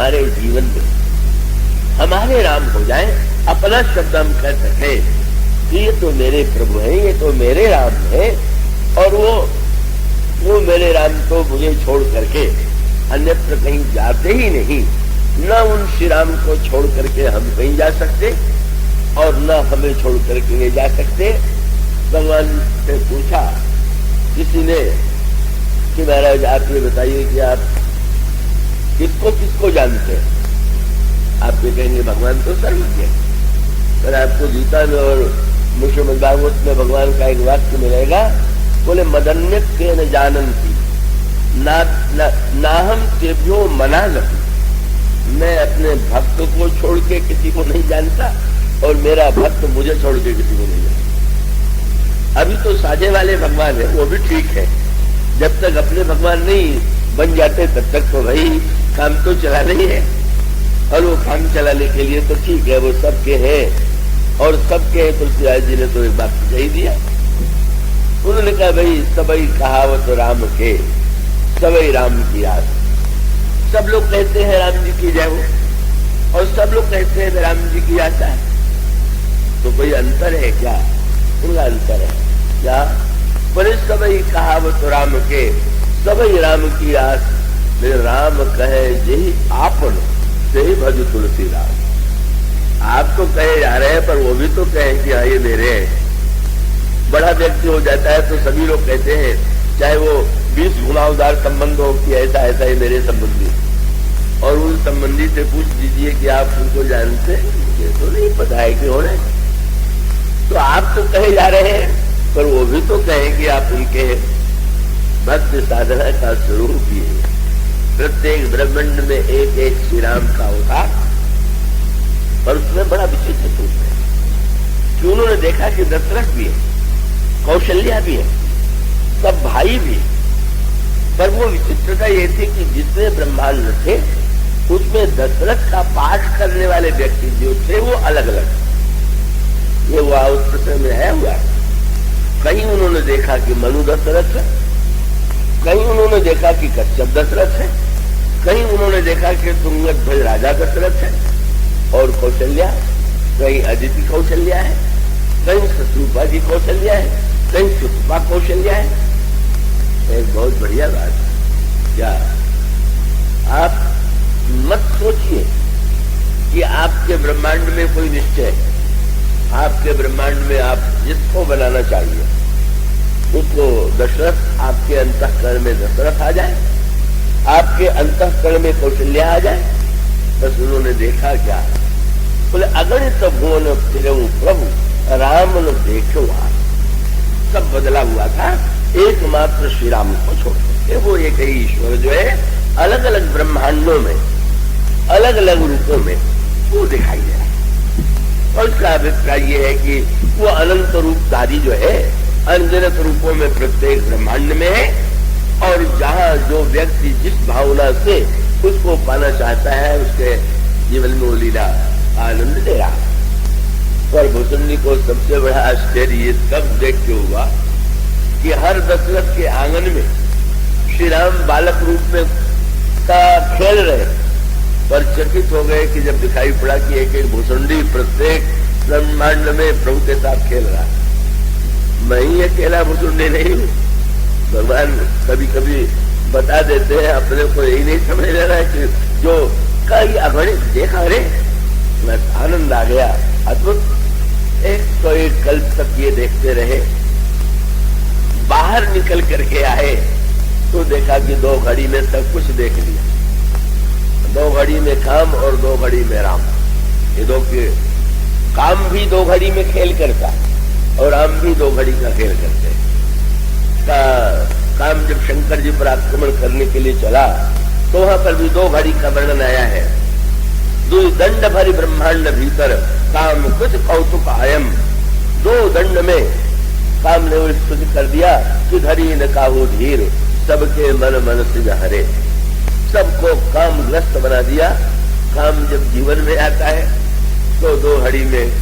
हमारे जीवन में हमारे राम हो जाए, अपना शब्द हम कह सके कि ये तो मेरे प्रभु हैं, ये तो मेरे राम हैं, और वो मेरे राम तो मुझे छोड़ करके अन्यत्र कहीं जाते ही नहीं। न उन श्री राम को छोड़ करके हम कहीं जा सकते और न हमें छोड़ करके ये जा सकते। भगवान से पूछा किसी ने कि महाराज आप ये बताइए कि आप किसको किसको जानते हैं? आप ये कहेंगे भगवान तो सर्वज्ञ है। पर आपको गीता में और श्रीमद् भागवत में भगवान का एक वाक्य मिलेगा, बोले मदन्यत के न जानन्ति नाहम तेभ्यो मना लगी। मैं अपने भक्त को छोड़ के किसी को नहीं जानता और मेरा भक्त मुझे छोड़ के किसी को नहीं जानता। अभी तो साझे वाले भगवान है, वो भी ठीक है, जब तक अपने भगवान नहीं बन जाते तब तक तो भाई काम तो चला नहीं है। और वो काम चलाने के लिए तो ठीक है, वो सबके हैं और सबके हैं। तुलसीदास जी ने तो एक बात कह ही दिया, उन्होंने कहा भाई सबई कहावत राम के सबई राम की आस। सब लोग कहते हैं राम जी की जय हो और सब लोग कहते हैं राम जी की आशा है, तो कोई अंतर है क्या? उनका अंतर है क्या? बोले सबई कहावत राम के सबई राम की आस, मेरे राम कहे यही आपन यही भज तुलसीदास। आप तो कहे जा रहे हैं पर वो भी तो कहे कि हाँ ये मेरे हैं। बड़ा व्यक्ति हो जाता है तो सभी लोग कहते हैं, चाहे वो 20 घुमावदार संबंध हो कि ऐसा ऐसा ही मेरे संबंधी, और उन संबंधी से पूछ दीजिए कि आप उनको जानते हैं? मुझे तो नहीं पता है कि हो रहे। तो आप तो कहे जा रहे हैं पर वो भी तो कहें कि आप उनके भक्त साधना का स्वरूप ही है। प्रत्येक ब्रह्मांड में एक एक श्री राम का अवतार, और उसमें बड़ा विचित्र स्वरूप है कि उन्होंने देखा कि दशरथ भी है, कौशल्या भी है, सब भाई भी, पर वो विचित्रता ये थी कि जितने ब्रह्मांड थे उसमें दशरथ का पाठ करने वाले व्यक्ति जो थे वो अलग अलग। ये वाउत्र में है हुआ, कहीं उन्होंने देखा कि मनु दशरथ है, कहीं उन्होंने देखा कि कश्यप दशरथ है, कहीं उन्होंने देखा कि तुंगध्वज राजा दशरथ है और कौशल्या, कहीं अदिति कौशल्या है, कहीं शत्रुपा जी कौशल्या है, कहीं सुतपा कौशल्या है। एक बहुत बढ़िया बात है। क्या आप मत सोचिए कि आपके ब्रह्मांड में कोई निश्चय है। आपके ब्रह्मांड में आप जिसको बनाना चाहिए उसको दशरथ, आपके अंतःकरण में दशरथ आ जाए, आपके अंतःकरण में कौशल्या आ जाए। बस उन्होंने देखा क्या, बोले अगणित भुवन फिरऊं प्रभु राम न देखो। सब बदला हुआ था, एकमात्र श्री राम को छोड़ के। वो एक ही ईश्वर जो है अलग अलग ब्रह्मांडों में अलग अलग रूपों में वो दिखाई दे रहा है। और उसका अभिप्राय ये है कि वो अनंत रूपधारी जो है अनगिनत रूपों में प्रत्येक ब्रह्मांड में है, और जहाँ जो व्यक्ति जिस भावना से उसको पाना चाहता है उसके जीवन में वो लीला आनंद दे रहा। पर भुसुंडी को सबसे बड़ा आश्चर्य ये तब देख के हुआ कि हर दशरथ के आंगन में श्री राम बालक रूप में का खेल रहे, पर चकित हो गए कि जब दिखाई पड़ा कि एक एक भुसुंडी प्रत्येक ब्रह्मांड में प्रभु के साथ खेल रहा। मैं ही अकेला भुसुंडी नहीं हूँ। भगवान कभी कभी बता देते हैं, अपने को यही नहीं समझ ले रहा है कि जो कई अगणित देखा रे, मैं आनंद आ गया अद्भुत। एक तो एक कल्प तक ये देखते रहे, बाहर निकल करके आए तो देखा कि 2 घड़ी में सब कुछ देख लिया। 2 घड़ी में काम और 2 घड़ी में राम। ये दो के काम भी 2 घड़ी में खेल करता और राम भी 2 घड़ी का खेल करते। काम जब शंकर जी पर आक्रमण करने के लिए चला तो वहां पर भी 2 घड़ी का वर्णन आया है। दुई दंड भरी ब्रह्मांड भीतर काम कुछ कौतुक आयम। 2 दंड में काम ने स्तुति कर दिया कि धरी न काहू धीर सबके मन मन से हरे। सबको कामग्रस्त बना दिया। काम जब जीवन में आता है तो 2 घड़ी में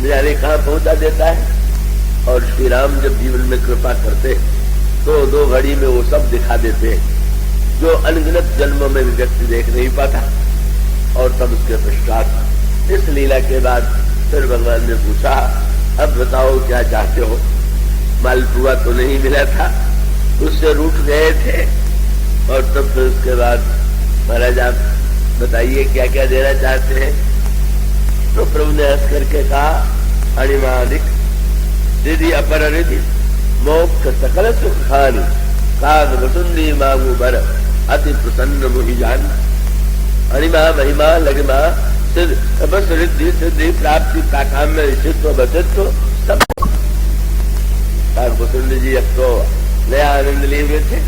जाने कहाँ पहुंचा देता है, और श्री राम जब जीवन में कृपा करते तो 2 घड़ी में वो सब दिखा देते हैं जो अनगिनत जन्मों में व्यक्ति देख नहीं पाता। और तब उसके पश्चात इस लीला के बाद फिर भगवान ने पूछा, अब बताओ क्या चाहते हो? मालपुआ तो नहीं मिला था, उससे रूठ गए थे। और तब फिर उसके बाद महाराज आप बताइए क्या क्या देना चाहते हैं? तो प्रभु ने हंस करके कहा, अणिमादिक रिधि अपर रिधि मोक्ष सकल सुख खानी काग वसुंदी मांगू बर अति प्रसन्न मुहि जान। अणिमा महिमा लगिमा सिद्ध बस रिद्धि सिद्धि प्राप्ति काकाम्य ऋषित्व बचित्व सब। काग वसुंदी जी अब तो नया आनंद लिए हुए थे।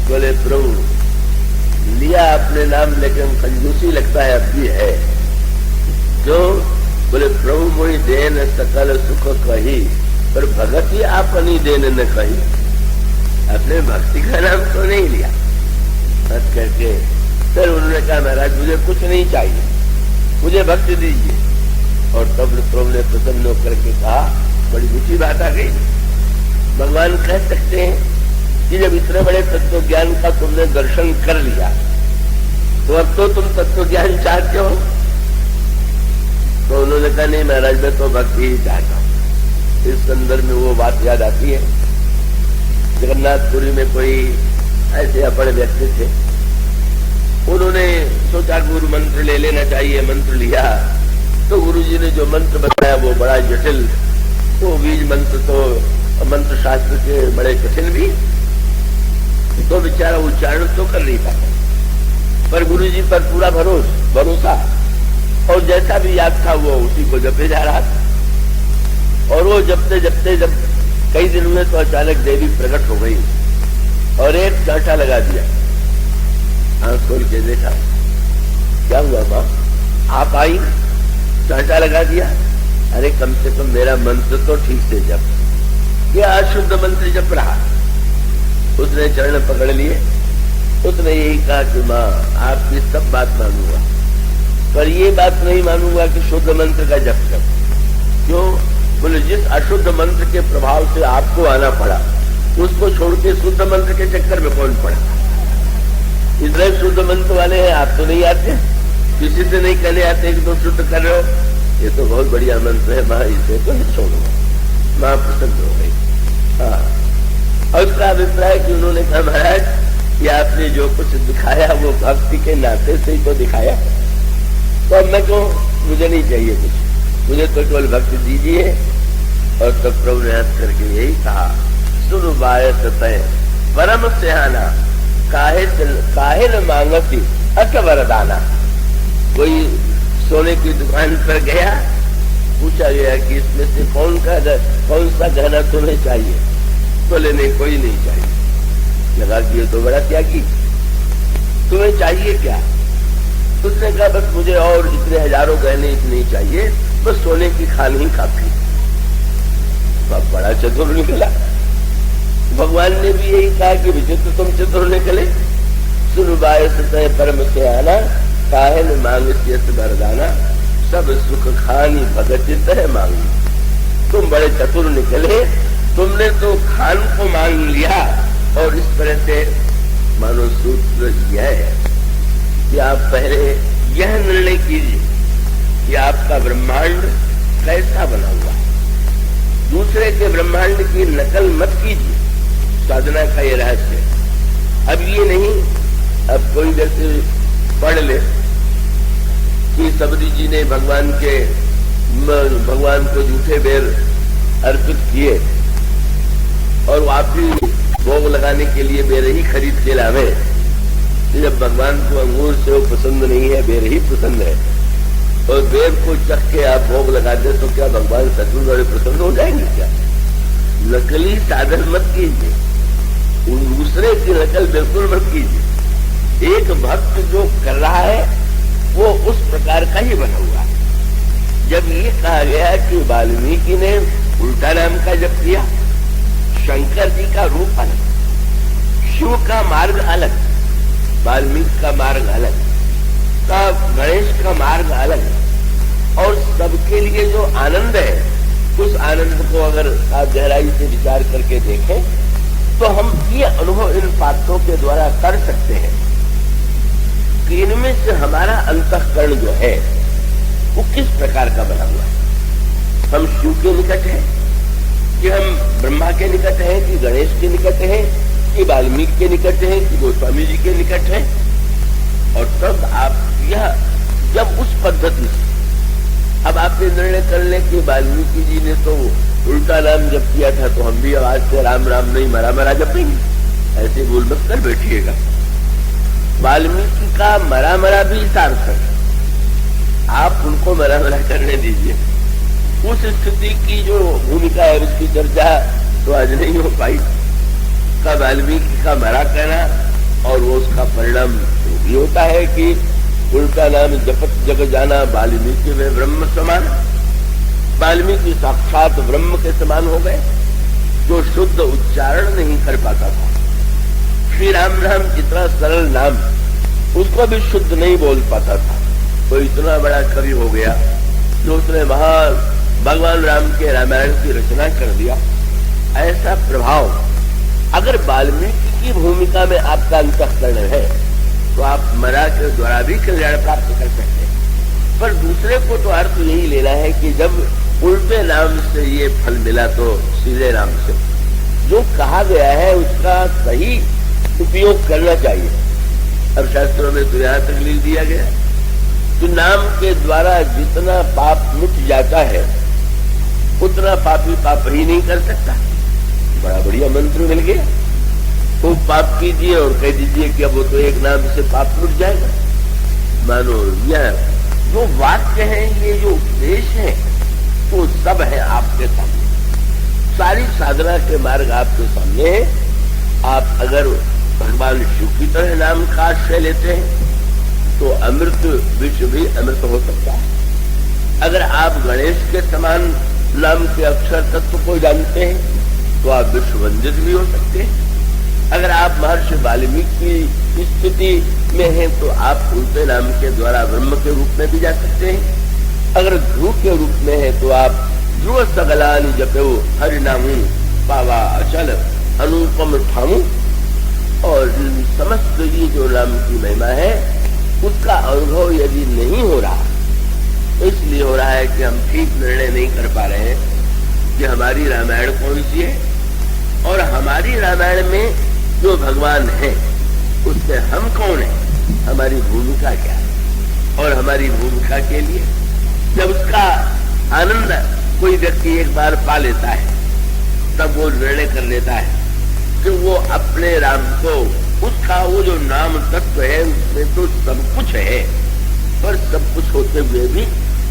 बोले प्रभु लिया अपने नाम लेकिन कंजूसी लगता है अब भी है। जो बोले प्रभु मोहि देन सकल सुख कही पर भगत ही आपनी देन न कही। अपने भक्ति का नाम तो नहीं लिया। हंस करके फिर उन्होंने कहा महाराज मुझे कुछ नहीं चाहिए, मुझे भक्ति दीजिए। और तब प्रभु ने प्रसन्न होकर के कहा, बड़ी ऊंची बात आ गई। भगवान कह सकते हैं कि जब इतने बड़े तत्व ज्ञान का तुमने दर्शन कर लिया तो अब तो तुम तत्व ज्ञान चाहते हो। तो उन्होंने कहा नहीं महाराज मैं तो भक्ति ही चाहता हूं। इस संदर्भ में वो बात याद आती है, जगन्नाथपुरी में कोई ऐसे अपने व्यक्ति थे, उन्होंने सोचा गुरु मंत्र ले लेना चाहिए। मंत्र लिया तो गुरुजी ने जो मंत्र बताया वो बड़ा जटिल, वो बीज मंत्र तो मंत्र शास्त्र के बड़े कठिन भी, तो बेचारा उच्चारण तो कर नहीं पाता, पर गुरुजी पर पूरा भरोसा और जैसा भी याद था वो उसी को जपे जा रहा था। और वो जपते जपते जब कई दिन में तो अचानक देवी प्रकट हो गई और एक चांटा लगा दिया। आंख खोल के देखा, क्या हुआ माँ? आप आई, चांटा लगा दिया। अरे कम से कम मेरा मंत्र तो ठीक से जप, यह अशुद्ध मंत्र जप रहा। उसने चरण पकड़ लिए, उसने यही कहा कि माँ आपकी सब बात मानूंगा, पर ये बात नहीं मानूंगा कि शुद्ध मंत्र का जप कर। क्यों? बोले जिस अशुद्ध मंत्र के प्रभाव से आपको आना पड़ा उसको छोड़ के शुद्ध मंत्र के चक्कर में कौन पड़ा? इतने शुद्ध मंत्र वाले हैं, आप तो नहीं आते, किसी से नहीं कहने आते कि तुम शुद्ध कर रहे हो। ये तो बहुत बढ़िया मंत्र है माँ, इसे तो नहीं छोड़ूंगा। माँ प्रसन्न हो गई। हाँ, और उसका अभिप्राय कि उन्होंने कहा महाराज कि आपने जो कुछ दिखाया वो भक्ति के नाते से ही तो दिखाया, तो अब मैं कहूँ मुझे नहीं चाहिए कुछ, मुझे तो केवल भक्ति दीजिए। और तब प्रभु ने हंस करके यही कहा, सुनु बायस तय परम स्याना काहे न मांगती अक वरदाना। कोई सोने की दुकान पर गया, पूछा गया कि इसमें से कौन सा गहना तुम्हें चाहिए? बोले नहीं कोई नहीं चाहिए। लगा कि ये तो बड़ा त्यागी, तुम्हें चाहिए क्या? उसने कहा बस मुझे और इतने हजारों गहने नहीं चाहिए, बस सोने की खान ही काफी। तो बड़ा चतुर निकला। भगवान ने भी यही कहा कि विचित्र तुम चतुर निकले। सुनु बायस तय परम से आना काहे न मांग वरदाना सब सुख खानी भगत है मांगी। तुम बड़े चतुर निकले, तुमने तो खान को मांग लिया। और इस तरह से मानो सूत्र यह है कि आप पहले यह निर्णय कीजिए कि आपका ब्रह्मांड कैसा बना हुआ है। दूसरे के ब्रह्मांड की नकल मत कीजिए, साधना का ये रहस्य। अब ये नहीं, अब कोई जैसे पढ़ ले कि सबरी जी ने भगवान को झूठे बेर अर्पित किए और आप भी भोग लगाने के लिए बेर ही खरीद के लावे। जब भगवान को अंगूर से वो पसंद नहीं है, बेर ही पसंद है, और बेर को चख के आप भोग लगा दे तो क्या भगवान सचमुच बड़े प्रसन्न हो जाएंगे क्या? नकली साधन मत कीजिए, दूसरे की नकल बिल्कुल मत कीजिए। एक भक्त जो कर रहा है वो उस प्रकार का ही बना हुआ है। जब ये कहा गया कि वाल्मीकि ने उल्टा नाम का जप किया, शंकर जी का रूप अलग, शिव का मार्ग अलग, वाल्मीकि का मार्ग अलग, गणेश का मार्ग अलग, और सबके लिए जो आनंद है उस आनंद को अगर आप गहराई से विचार करके देखें तो हम ये अनुभव इन पात्रों के द्वारा कर सकते हैं कि इनमें से हमारा अंतःकरण अंतःकरण जो है वो किस प्रकार का बना हुआ है। हम शिव के निकट हैं कि हम ब्रह्मा के निकट हैं कि गणेश के निकट हैं कि वाल्मीकि के निकट हैं कि गोस्वामी जी के निकट हैं। और तब आप यह जब उस पद्धति से अब आपने निर्णय कर ले कि वाल्मीकि जी ने तो उल्टा नाम जप किया था तो हम भी आवाज से राम राम नहीं मरा मरा जपेंगे, ऐसे बोल मत कर बैठिएगा। वाल्मीकि का मरा मरा भी सार्थक है, आप उनको मरा मरा करने दीजिए। उस स्थिति की जो भूमिका है उसकी चर्चा तो आज नहीं हो पाई का वाल्मीकि का मरा कहना, और वो उसका परिणाम भी होता है कि उल्टा नाम जपत जग जाना वाल्मीकि में ब्रह्म समान। वाल्मीकि साक्षात ब्रह्म के समान हो गए, जो शुद्ध उच्चारण नहीं कर पाता था। श्री राम नाम इतना सरल नाम उसको भी शुद्ध नहीं बोल पाता था, तो इतना बड़ा कवि हो गया जो उसने भगवान राम के रामायण की रचना कर दिया। ऐसा प्रभाव अगर वाल्मीकि की भूमिका में आपका अंतःकरण है तो आप मरा के द्वारा भी कल्याण प्राप्त कर सकते हैं। पर दूसरे को तो अर्थ यही लेना है कि जब उल्टे नाम से ये फल मिला तो सीधे नाम से जो कहा गया है उसका सही उपयोग करना चाहिए। अब शास्त्रों में तो यहां तक लिख दिया गया कि नाम के द्वारा जितना पाप मिट जाता है उतना पापी पाप ही नहीं कर सकता। बड़ा बढ़िया मंत्र मिल गया, खूब पाप कीजिए और कह दीजिए कि अब वो तो एक नाम से पाप मिट जाएगा। मानो यह जो वाक्य है, ये जो उपदेश है वो सब है आपके सामने, सारी साधना के मार्ग आपके सामने है। आप अगर भगवान शिव की तरह नाम का आश्रय लेते हैं तो अमृत विश्व भी अमृत हो सकता है। अगर आप गणेश के समान नाम के अक्षर तत्व को जानते हैं तो आप विश्ववंदित भी हो सकते हैं। अगर आप महर्षि वाल्मीकि की स्थिति में हैं तो आप उल्टे नाम के द्वारा ब्रह्म के रूप में भी जा सकते हैं। अगर ध्रुव के रूप में है तो आप ध्रुव सगलानि जपो हरि नामु पावा अचल अनुपम ठामु। और समस्त ये जो नाम की महिमा है उसका अनुभव यदि नहीं हो रहा तो इसलिए हो रहा है कि हम ठीक निर्णय नहीं कर पा रहे हैं कि हमारी रामायण कौन सी है और हमारी रामायण में जो भगवान है उसमें हम कौन है, हमारी भूमिका क्या है। और हमारी भूमिका के लिए जब उसका आनंद कोई व्यक्ति एक बार पा लेता है तब वो निर्णय कर लेता है कि वो अपने राम को, उसका वो जो नाम तत्व है उसमें तो सब कुछ है, पर सब कुछ होते हुए भी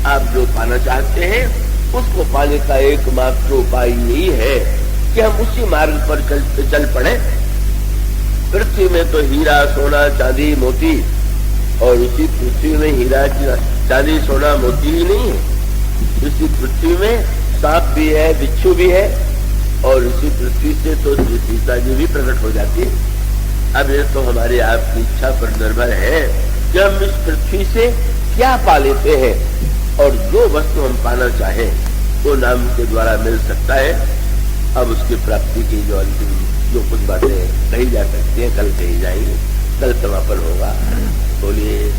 आप जो पाना चाहते हैं उसको पाने का एकमात्र उपाय यही है कि हम उसी मार्ग पर चल पड़े। पृथ्वी में तो हीरा सोना चांदी मोती, और इसी पृथ्वी में हीरा चांदी सोना मोती ही नहीं है। इसी पृथ्वी में सांप भी है, बिच्छू भी है, और इसी पृथ्वी से तो सीता जी भी प्रकट हो जाती है। अब ये तो हमारी आपकी इच्छा पर निर्भर है कि हम इस पृथ्वी से क्या पा लेते हैं, और जो वस्तु हम पाना चाहें वो नाम के द्वारा मिल सकता है। अब उसकी प्राप्ति की जो अंतिम जो कुछ बातें कही जा सकती हैं कल कही जाएंगी, कल समापन होगा। बोलिए।